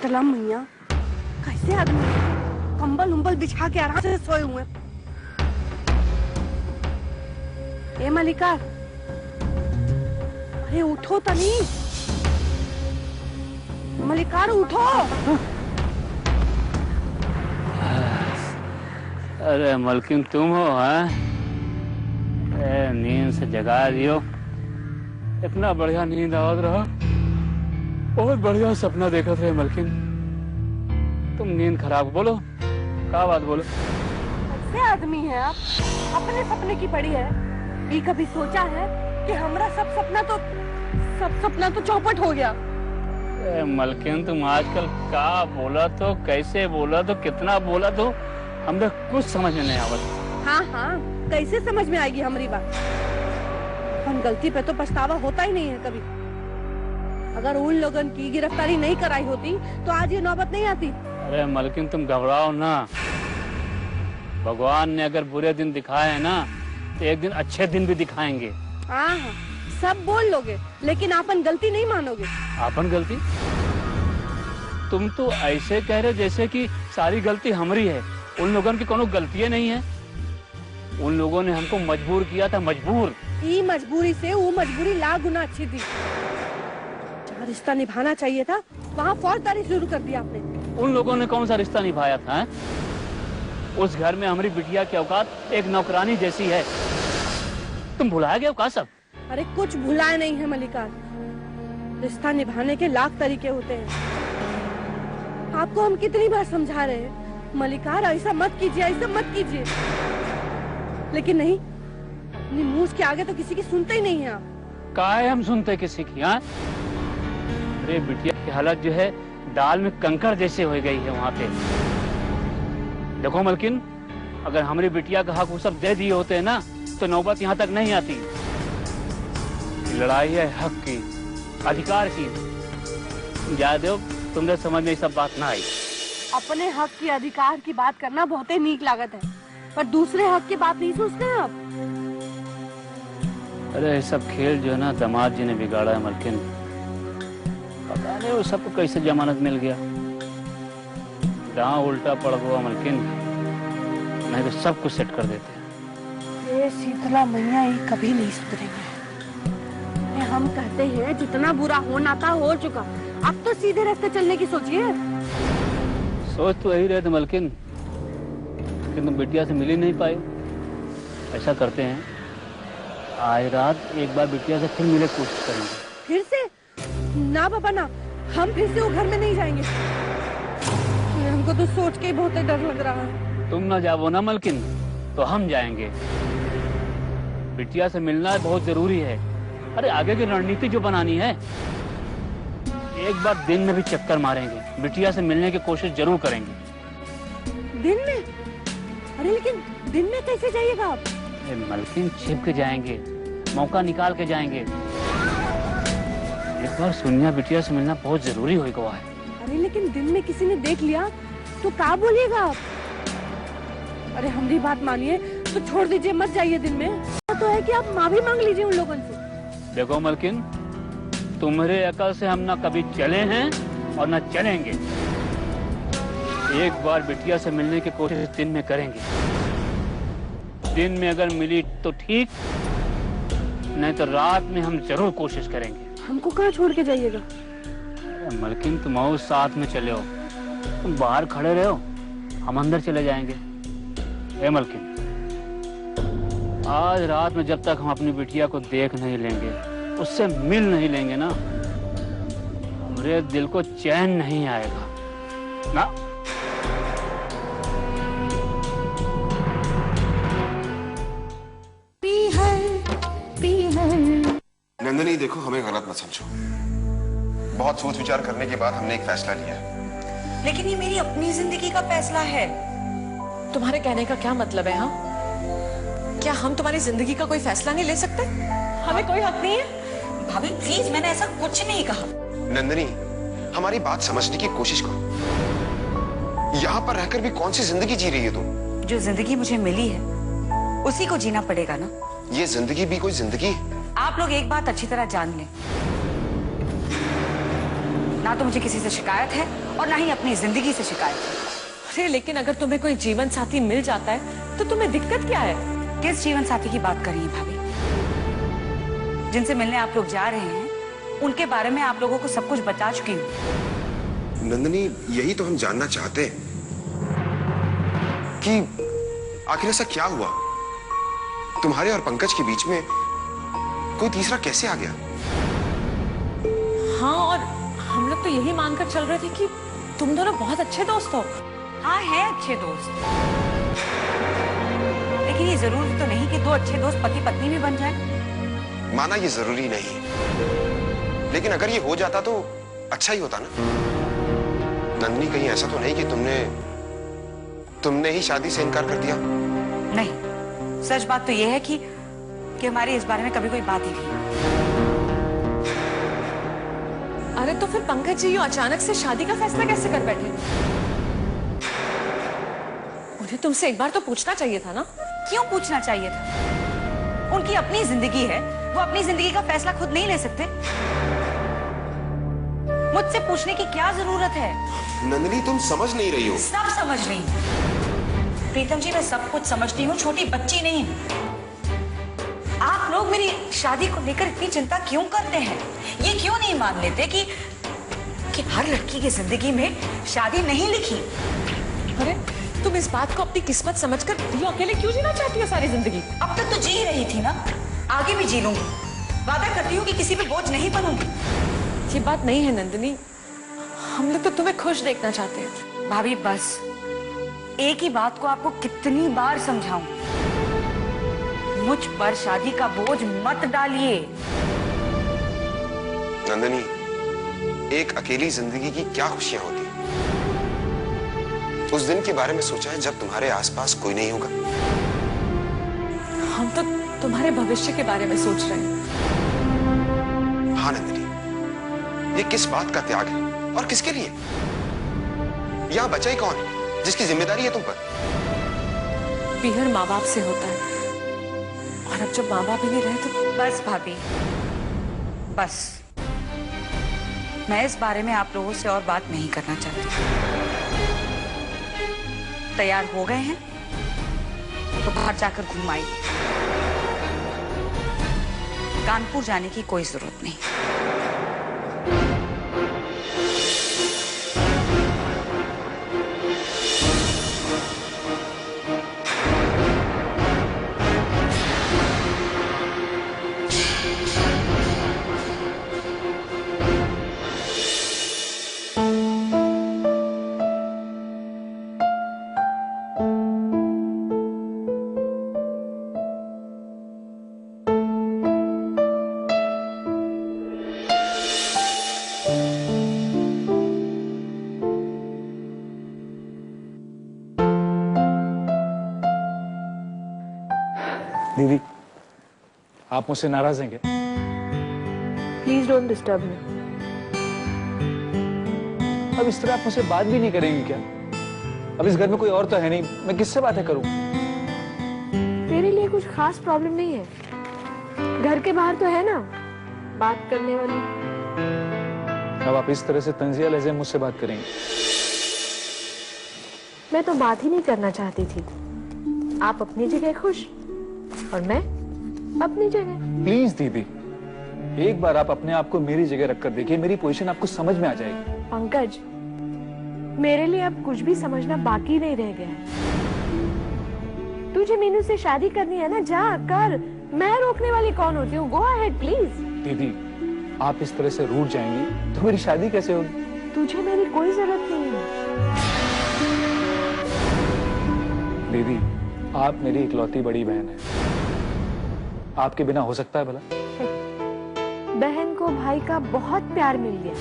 शीतला मैया, कैसे आदमी कंबल उम्बल बिछा के आराम से सोए हुए। ए मलिका, अरे उठो तनी, मलिकार उठो। अरे मलकिन तुम हो? हैं? नींद से जगा दियो। इतना बढ़िया नींद आवत रहा, बहुत बढ़िया सपना देखा थे मलकिन। तुम नींद खराब, बोलो क्या बात बोलो। कैसे आदमी है आप, अपने सपने की पड़ी है। ये कभी सोचा है कि हमारा सब सपना तो चौपट हो गया। मलकिन तुम आजकल क्या बोला तो, कैसे बोला तो, कितना बोला तो हमें कुछ समझ में नहीं आवत। हाँ हाँ, कैसे समझ में आएगी हमारी बात। अपन गलती पे तो पछतावा होता ही नहीं है कभी। अगर उन लोगों की गिरफ्तारी नहीं कराई होती तो आज ये नौबत नहीं आती। अरे मलकिन तुम घबराओ ना, भगवान ने अगर बुरे दिन दिखाए हैं ना तो एक दिन अच्छे दिन भी दिखाएंगे। हाँ हाँ, सब बोल लोगे लेकिन आपन गलती नहीं मानोगे। आपन गलती? तुम तो ऐसे कह रहे जैसे कि सारी गलती हमारी है, उन लोगों की कोनो गलतियां नहीं है। उन लोगों ने हमको मजबूर किया था, मजबूर। ये मजबूरी से वो मजबूरी लाख गुना अच्छी थी। जहाँ रिश्ता निभाना चाहिए था वहाँ फौजदारी शुरू कर दिया आपने। उन लोगों ने कौन सा रिश्ता निभाया था? उस घर में हमारी बिटिया की औकात एक नौकरानी जैसी है। तुम भुलाए गए हो का सब? अरे कुछ भुलाए नहीं है मलिकार, रिश्ता निभाने के लाख तरीके होते हैं। आपको हम कितनी बार समझा रहे हैं मलिकार, ऐसा मत कीजिए, ऐसा मत कीजिए, लेकिन नहीं, अपनी मुंह के आगे तो किसी की सुनते ही नहीं है आप। काहे हम सुनते किसी की? हाँ, अरे बिटिया की हालत जो है दाल में कंकड़ जैसे हो गई है वहाँ पे। देखो मलकिन, अगर हमारी बिटिया का हक वो सब दे दिए होते हैं ना तो नौबत यहाँ तक नहीं आती। लड़ाई है हक की, अधिकार की। जा दो, तुमने समझ में सब बात ना आई। अपने हक की, अधिकार की बात करना बहुत ही नीक लागत है, पर दूसरे हक की बात नहीं सोचते हैं आप। अरे सब खेल जो है ना दामाद जी ने बिगाड़ा है मलकिन। पता नहीं वो सबको कैसे जमानत मिल गया। दांव उल्टा पड़ गया मलकिन, नहीं तो सब कुछ सेट कर देते। ये शीतला मैया ये कभी नहीं सुधरेंगे। हम कहते हैं जितना बुरा होना था हो चुका, अब तो सीधे रास्ते चलने की सोचिए। सोच तो यही रहे थे मलकिन, लेकिन तुम बिटिया से मिल ही नहीं पाए। ऐसा करते हैं, आज रात एक बार बिटिया से फिर मिले कोशिश करेंगे। फिर से? ना बाबा ना, हम फिर से वो घर में नहीं जाएंगे। हमको तो सोच के ही बहुत डर लग रहा है। तुम ना जाओ ना मलकिन तो हम जाएंगे। बिटिया से मिलना बहुत जरूरी है। अरे आगे की रणनीति जो बनानी है, एक बार दिन में भी चक्कर मारेंगे, बिटिया से मिलने की कोशिश जरूर करेंगे। दिन में? अरे लेकिन दिन में कैसे जाइएगा आप? मलकिन छिप के जाएंगे, मौका निकाल के जाएंगे। एक बार सुनिया बिटिया से मिलना बहुत जरूरी हो गया है। अरे लेकिन दिन में किसी ने देख लिया तो क्या बोलिएगा आप? अरे हमारी बात मानिए तो छोड़ दीजिए, मत जाइए दिन में। तो है कि आप माँ भी मांग लीजिए उन लोगों से। देखो मलकिन, तुम्हारे अकल से हम ना कभी चले हैं और ना चलेंगे। एक बार बिटिया से मिलने की कोशिश दिन में करेंगे। दिन में अगर मिली तो ठीक, नहीं तो रात में हम जरूर कोशिश करेंगे। हमको कहाँ छोड़ के जाइएगा? मलकिन तुम आओ, साथ में चले हो। तुम बाहर खड़े रहो, हम अंदर चले जाएंगे। ए मलकिन, आज रात में जब तक हम अपनी बिटिया को देख नहीं लेंगे, उससे मिल नहीं लेंगे ना, मेरे दिल को चैन नहीं आएगा ना। नंदिनी देखो, हमें गलत मत समझो। बहुत सोच विचार करने के बाद हमने एक फैसला लिया है। लेकिन ये मेरी अपनी जिंदगी का फैसला है। तुम्हारे कहने का क्या मतलब है? हाँ, क्या हम तुम्हारी जिंदगी का कोई फैसला नहीं ले सकते? हमें कोई हक नहीं है? भाभी प्लीज, मैंने ऐसा कुछ नहीं कहा। नंदिनी, हमारी बात समझने की कोशिश करो। यहाँ पर रहकर भी कौन सी जिंदगी जी रही है तुम? जो जिंदगी मुझे मिली है उसी को जीना पड़ेगा ना। ये जिंदगी भी कोई जिंदगी? आप लोग एक बात अच्छी तरह जान लें, ना तो मुझे किसी से शिकायत है और ना ही अपनी जिंदगी से शिकायत है। अरे लेकिन अगर तुम्हें कोई जीवन साथी मिल जाता है तो तुम्हें दिक्कत क्या है? किस जीवन साथी की बात कर रही हैं भाभी? जिनसे मिलने आप लोग जा रहे हैं उनके बारे में आप लोगों को सब कुछ बता चुकी हूँ। नंदिनी, यही तो हम जानना चाहते हैं कि आखिर ऐसा क्या हुआ? तुम्हारे और पंकज के बीच में कोई तीसरा कैसे आ गया? हाँ, और हम लोग तो यही मानकर चल रहे थे कि तुम दोनों बहुत अच्छे दोस्त हो। हाँ, है अच्छे दोस्त, लेकिन ये जरूरी तो नहीं कि दो अच्छे दोस्त पति पत्नी भी बन जाएं। माना ये जरूरी नहीं, लेकिन अगर ये हो जाता तो अच्छा ही होता ना। नंदिनी, कहीं ऐसा तो नहीं कि तुमने ही शादी से इनकार कर दिया? नहीं, सच बात तो यह है कि हमारी इस बारे में कभी कोई बात ही नहीं। अरे तो फिर पंकज जी यूं अचानक से शादी का फैसला कैसे कर बैठे? उन्हें तुमसे एक बार तो पूछना चाहिए था ना। क्यों पूछना चाहिए था? उनकी अपनी जिंदगी है, वो अपनी जिंदगी का फैसला खुद नहीं ले सकते। मुझसे पूछने की क्या जरूरत है? नंदिनी, तुम समझ नहीं रही हो। सब समझ रही हूँ प्रीतम जी, मैं सब कुछ समझती हूँ, छोटी बच्ची नहीं हूँ। आप लोग मेरी शादी को लेकर इतनी चिंता क्यों करते हैं? ये क्यों नहीं मान लेते कि हर लड़की की जिंदगी में शादी नहीं लिखी? अरे तुम इस बात को अपनी किस्मत समझकर यूं अकेले क्यों जीना चाहती हो सारी जिंदगी? अब तक तो जी रही थी ना, आगे भी जी लूंगी। वादा करती हूँ कि किसी पे बोझ नहीं बनूंगी। ये बात नहीं है नंदिनी, हम लोग तो तुम्हें खुश देखना चाहते हैं। भाभी बस, एक ही बात को आपको कितनी बार समझाऊं? मुझ पर शादी का बोझ मत डालिए। नंदिनी, एक अकेली जिंदगी की क्या खुशियां होती? उस दिन के बारे में सोचा है जब तुम्हारे आसपास कोई नहीं होगा? हम तो तुम्हारे भविष्य के बारे में सोच रहे हैं। हाँ नंदिनी, ये किस बात का त्याग है और किसके लिए? यहाँ बचा ही कौन है जिसकी जिम्मेदारी है तुम पर? पीहर माँ बाप से होता है, और अब जब माँ बाप ही नहीं रहे तो बस भाभी, बस। मैं इस बारे में आप लोगों से और बात नहीं करना चाहती। तैयार हो गए हैं तो बाहर जाकर घूम आइए। कानपुर जाने की कोई जरूरत नहीं। दीदी, आप मुझसे नाराज हैं क्या? Please don't disturb me. अब इस तरह आप मुझसे बात भी नहीं करेंगी क्या? अब इस घर में कोई और तो है नहीं, मैं किससे बातें करूं? तेरे लिए कुछ खास प्रॉब्लम नहीं है, घर के बाहर तो है ना बात करने वाली। अब आप इस तरह से तंजिया लहजे में मुझसे बात करेंगी? मैं तो बात ही नहीं करना चाहती थी। आप अपनी जगह खुश और मैं अपनी जगह। प्लीज दीदी, एक बार आप अपने आप को मेरी जगह रखकर देखिए, मेरी पोजीशन आपको समझ में आ जाएगी। पंकज, मेरे लिए अब कुछ भी समझना बाकी नहीं रह गया है। तुझे मीनू से शादी करनी है ना, जा कर। मैं रोकने वाली कौन होती हूँ? Go ahead please. दीदी, आप इस तरह से रूठ जाएंगी तो मेरी शादी कैसे होगी? तुझे मेरी कोई जरूरत नहीं है। दीदी, आप मेरी इकलौती बड़ी बहन है, आपके बिना हो सकता है भला? बहन को भाई का बहुत प्यार मिल गया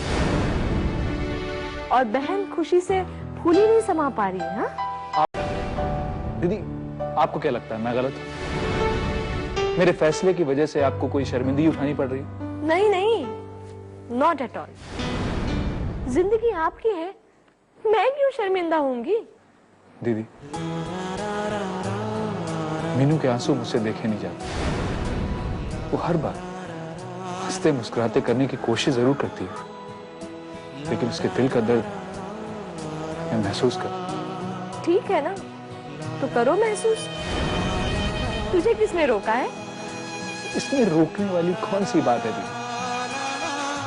और बहन खुशी से फूल ही नहीं समा पा रही है। हाँ? दीदी, आपको क्या लगता है मैं गलत हूं? मेरे फैसले की वजह से आपको कोई शर्मिंदगी उठानी पड़ रही है? नहीं नहीं, नॉट एट ऑल। जिंदगी आपकी है, मैं क्यों शर्मिंदा होंगी? दीदी, मीनू के आंसू मुझसे देखे नहीं जाते। वो हर बार हंसते मुस्कुराते करने की कोशिश जरूर करती है, लेकिन उसके दिल का दर्द मैं महसूस कर। ठीक है ना, तो करो महसूस। तुझे किसने रोका है? इसमें रोकने वाली कौन सी बात है दीदी?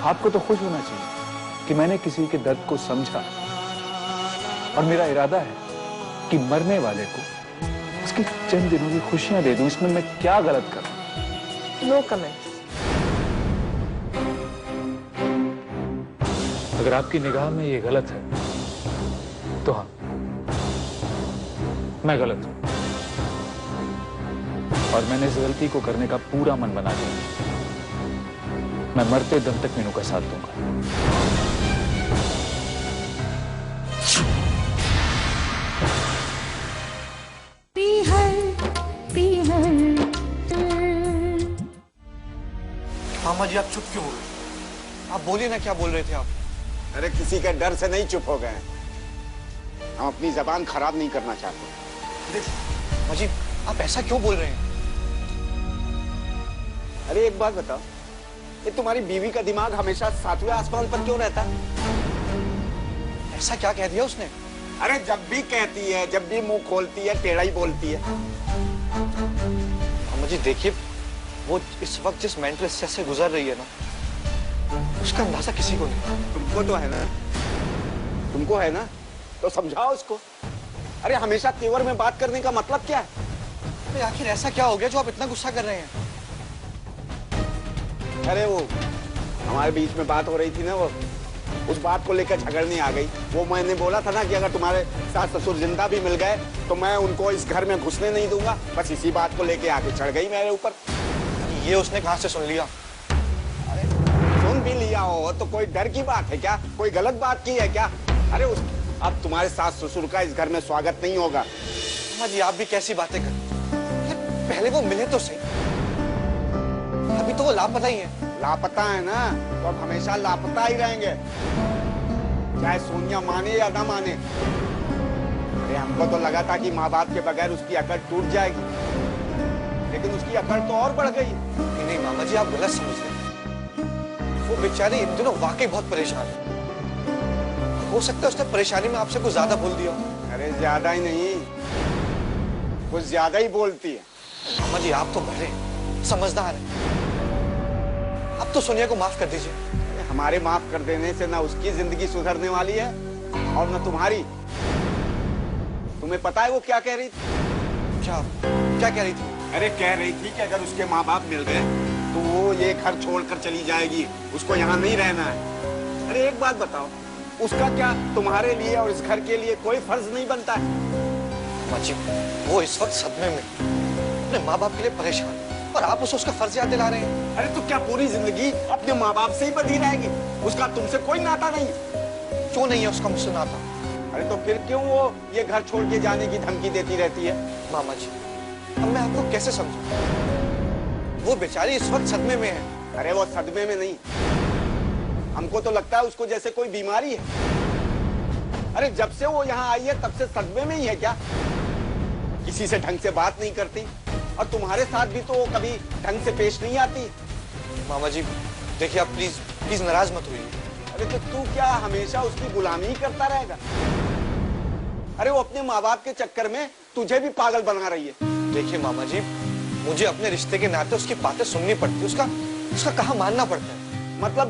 आपको तो खुश होना चाहिए कि मैंने किसी के दर्द को समझा, और मेरा इरादा है कि मरने वाले को उसकी चंद दिनों की खुशियां दे दूं। इसमें मैं क्या गलत करूं? No comment. अगर आपकी निगाह में ये गलत है तो हाँ, मैं गलत हूं, और मैंने इस गलती को करने का पूरा मन बना लिया। मैं मरते दम तक मीनू का साथ दूंगा। मामा जी आप चुप क्यों हो गए? आप बोलिए ना, क्या बोल रहे थे आप? अरे किसी के डर से नहीं चुप हो गए, हम अपनी जबान खराब नहीं करना चाहते। देखिए मामा जी, आप ऐसा क्यों बोल रहे हैं? अरे एक बात बताओ, ये तुम्हारी बीवी का दिमाग हमेशा सातवें आसमान पर क्यों रहता है? ऐसा क्या कह दिया उसने? अरे जब भी कहती है, जब भी मुंह खोलती है, टेढ़ा ही बोलती है। मामा जी देखिए, वो इस वक्त जिस मेंटल स्ट्रेस से गुजर रही है ना, उसका अंदाजा किसी को नहीं। तुमको तो है ना, तुमको है ना, तो समझाओ उसको। अरे हमेशा तेवर में बात करने का मतलब क्या है? अरे आखिर ऐसा क्या हो गया जो आप इतना गुस्सा कर रहे हैं? अरे वो हमारे बीच में बात हो रही थी ना, वो उस बात को लेकर झगड़ने आ गई। वो मैंने बोला था ना कि अगर तुम्हारे सास ससुर जिंदा भी मिल गए तो मैं उनको इस घर में घुसने नहीं दूंगा। बस इसी बात को लेके आके चढ़ गई मेरे ऊपर। ये उसने कहां से सुन लिया? अरे सुन भी लिया हो तो कोई डर की बात है क्या? कोई गलत बात की है क्या? अरे अब तुम्हारे सास ससुर का इस घर में स्वागत नहीं होगा। मामा जी आप भी कैसी बातें कर, पहले वो मिले तो सही, अभी तो वो लापता ही है। लापता है ना, तो अब हमेशा लापता ही रहेंगे, चाहे सोनिया माने या ना माने। अरे हमको तो लगा था कि माँ बाप के बगैर उसकी अकड़ टूट जाएगी, लेकिन उसकी अकड़ तो और बढ़ गई। नहीं मामा जी, आप गलत समझ रहे हैं। वो बेचारी इन दिनों वाकई बहुत परेशान है। हो सकता है उसने परेशानी में आपसे कुछ ज्यादा बोल दिया। अरे ज्यादा ही नहीं, कुछ ज्यादा ही बोलती है। मामा जी आप तो बड़े समझदार हैं, अब तो सोनिया को माफ कर दीजिए। हमारे माफ कर देने से ना उसकी जिंदगी सुधरने वाली है और ना तुम्हारी। तुम्हें पता है वो क्या कह रही थी? क्या कह रही थी? अरे कह रही थी कि अगर उसके माँ बाप मिल गए तो वो ये घर छोड़कर चली जाएगी, उसको यहाँ नहीं रहना है। अरे एक बात बताओ, उसका क्या तुम्हारे लिए और इस घर के लिए कोई फर्ज नहीं बनता है? मामा जी वो इस वक्त सदमे में अपने माँ बाप के लिए परेशान, और आप उसे उसका फर्ज याद दिला रहे हैं। अरे तो क्या पूरी जिंदगी अपने माँ बाप से ही बंधी रहेगी? उसका तुमसे कोई नाता नहीं? क्यों नहीं है उसका मुझसे नाता? अरे तो फिर क्यों वो ये घर छोड़ के जाने की धमकी देती रहती है? मामा जी अब मैं आपको कैसे समझूं? वो बेचारी इस वक्त सदमे में है। अरे वो सदमे में नहीं, हमको तो लगता है उसको जैसे कोई बीमारी है। अरे जब से वो यहाँ आई है तब से सदमे में ही है क्या? किसी से ढंग से बात नहीं करती, और तुम्हारे साथ भी तो वो कभी ढंग से पेश नहीं आती। मामा जी देखिए, आप प्लीज नाराज मत होइए। अरे तो तू क्या हमेशा उसकी गुलामी ही करता रहेगा? अरे वो अपने माँ बाप के चक्कर में तुझे भी पागल बना रही है। देखिए मामा जी, मुझे अपने रिश्ते के नाते उसकी बातें सुननी पड़ती है, उसका कहा मानना पड़ता है। मतलब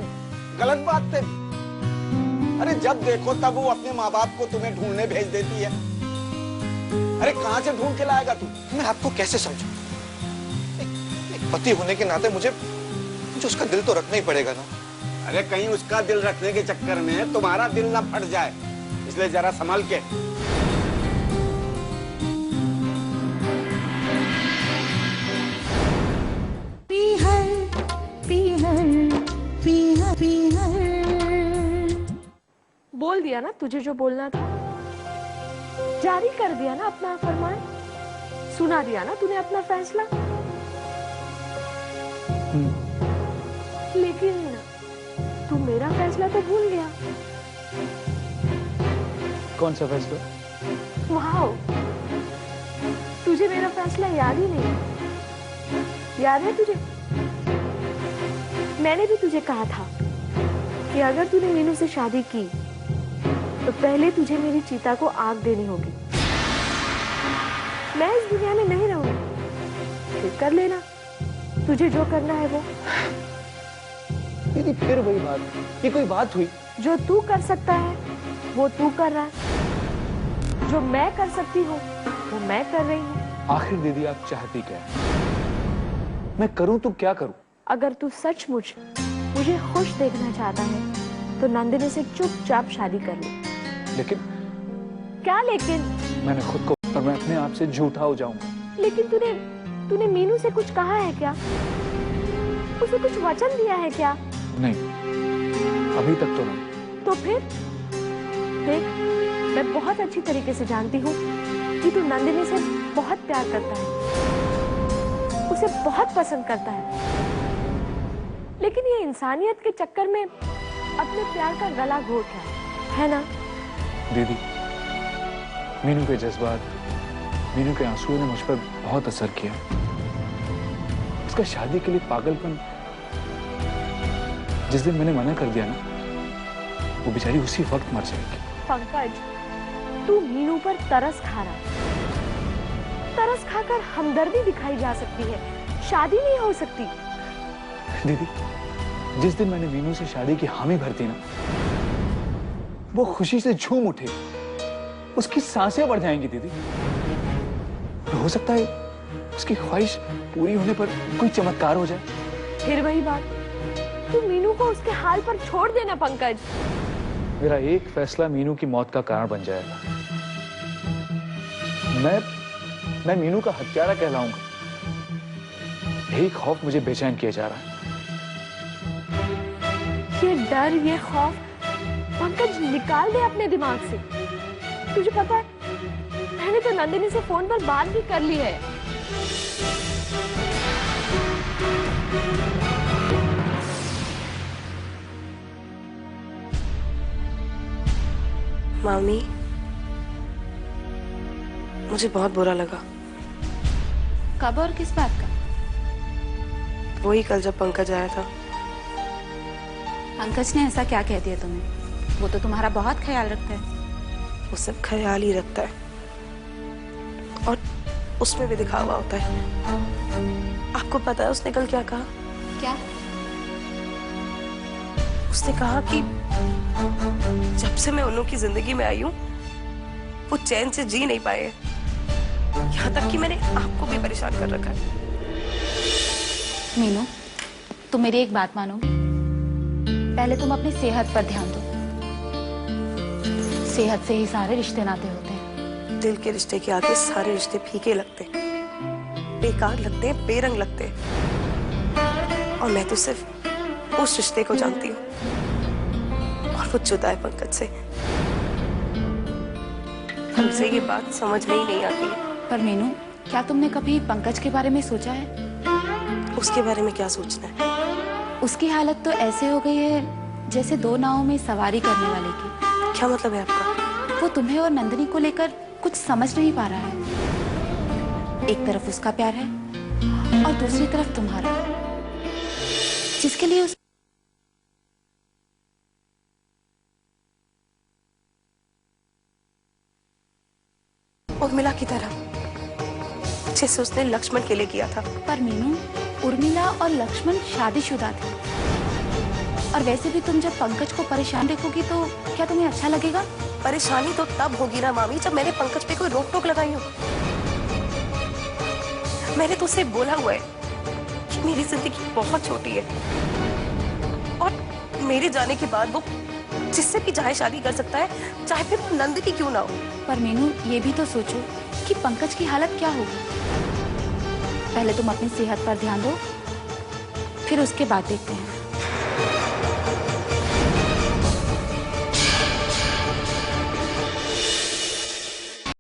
गलत बात पे भी? अरे जब देखो तब वो अपने माँ बाप को तुम्हें ढूंढने भेज देती है। अरे कहाँ से ढूंढ के लाएगा तू? मैं आपको कैसे समझूं? एक पति होने के नाते मुझे उसका दिल तो रखना ही पड़ेगा ना। अरे कहीं उसका दिल रखने के चक्कर में तुम्हारा दिल ना फट जाए, इसलिए जरा संभल के। बोल दिया ना तुझे जो बोलना था, जारी कर दिया ना अपना फरमान, सुना दिया ना तूने अपना फैसला। लेकिन तू मेरा फैसला तो भूल गया। कौन सा फैसला? वाह, तुझे मेरा फैसला याद ही नहीं। याद है तुझे? मैंने भी तुझे कहा था कि अगर तूने मीनू से शादी की तो पहले तुझे मेरी चिता को आग देनी होगी। मैं इस दुनिया में नहीं रहूंगी, फिर कर लेना तुझे जो करना है वो। दीदी फिर वही बात, ये कोई बात हुई? जो तू कर सकता है वो तू कर रहा है, जो मैं कर सकती हूँ वो मैं कर रही हूँ। आखिर दीदी आप चाहती क्या है? मैं करूं तो क्या करूं? अगर तू सचमुच मुझे खुश देखना चाहता है तो नंदिनी से चुपचाप शादी कर ले। लेकिन क्या लेकिन? मैंने खुद को और मैं अपने आप से झूठा हो जाऊंगा। लेकिन तूने मीनू से कुछ कहा है क्या? उसे कुछ वचन दिया है क्या? नहीं, अभी तक तो नहीं। तो फिर देख, मैं बहुत अच्छी तरीके से जानती हूँ कि तू नंदिनी से बहुत प्यार करता है, उसे बहुत पसंद करता है। लेकिन ये इंसानियत के चक्कर में अपने प्यार का गला घोट रहा है ना? दीदी, मीनू के जज्बात, मीनू के आंसुओं ने मुझ पर बहुत असर किया। उसका शादी के लिए पागलपन, जिस दिन मैंने मना कर दिया ना, वो बेचारी उसी वक्त मर जाएगी। पंकज, तू मीनू पर तरस खा रहा है। तरस खाकर हमदर्दी दिखाई जा सकती है, शादी नहीं हो सकती। दीदी, जिस दिन मैंने मीनू से शादी की हामी भर दी ना, वो खुशी से झूम उठे, उसकी सांसें बढ़ जाएंगी दीदी। हो सकता है उसकी ख्वाहिश पूरी होने पर कोई चमत्कार हो जाए। फिर वही बात, तू मीनू को उसके हाल पर छोड़ देना पंकज। मेरा एक फैसला मीनू की मौत का कारण बन जाएगा। मैं मीनू का हत्यारा कहलाऊंगा। यही खौफ मुझे बेचैन किया जा रहा है। ये डर, ये खौफ पंकज निकाल दे अपने दिमाग से। तुझे पता है, मैंने तो नंदिनी से फोन पर बात भी कर ली है। मामी, मुझे बहुत बुरा लगा। कब और किस बात का? वही कल जब पंकज आया था। पंकज ने ऐसा क्या कह दिया तुम्हें? वो तो तुम्हारा बहुत ख्याल रखता है। वो सब ख्याल ही रखता है और उसमें भी दिखावा होता है। आपको पता है उसने कल क्या कहा? क्या? उसने कहा कि जब से मैं उन्हों की जिंदगी में आई हूँ, वो चैन से जी नहीं पाए। यहाँ तक कि मैंने आपको भी परेशान कर रखा है। मीनू, तुम मेरी एक बात मानोगी? पहले तुम अपनी सेहत पर ध्यान दो। सेहत से ही सारे रिश्ते नाते होते हैं। दिल के रिश्ते के आगे सारे रिश्ते फीके लगते हैं, बेकार लगते हैं, बेरंग लगते हैं। और मैं तो सिर्फ उस रिश्ते को जानती हूँ और वो जुदा है पंकज से। हमसे ये बात समझ में ही नहीं आती। पर मीनू, क्या तुमने कभी पंकज के बारे में सोचा है? उसके बारे में क्या सोचना है? उसकी हालत तो ऐसे हो गई है जैसे दो नावों में सवारी करने वाले की। क्या मतलब है आपका? वो तुम्हें और नंदिनी को लेकर कुछ समझ नहीं पा रहा है। एक तरफ उसका प्यार है और दूसरी तरफ तुम्हारा, जिसके लिए उस उर्मिला की तरह, जैसे उसने लक्ष्मण के लिए किया था। पर मीनू, उर्मिला और लक्ष्मण शादीशुदा थे। और वैसे भी तुम जब पंकज को परेशान देखोगी तो क्या तुम्हें अच्छा लगेगा? परेशानी तो तब होगी ना मामी, जब मैंने पंकज पे कोई रोक टोक लगाई हो। मैंने तो उसे बोला हुआ है कि मेरी जिंदगी बहुत छोटी है और मेरे जाने के बाद वो जिससे भी चाहे शादी कर सकता है, चाहे फिर वो नंदिनी क्यों ना हो। पर मीनू, ये भी तो सोचो कि पंकज की हालत क्या होगी। पहले तुम अपनी सेहत पर ध्यान दो, फिर उसके बाद देखते हैं।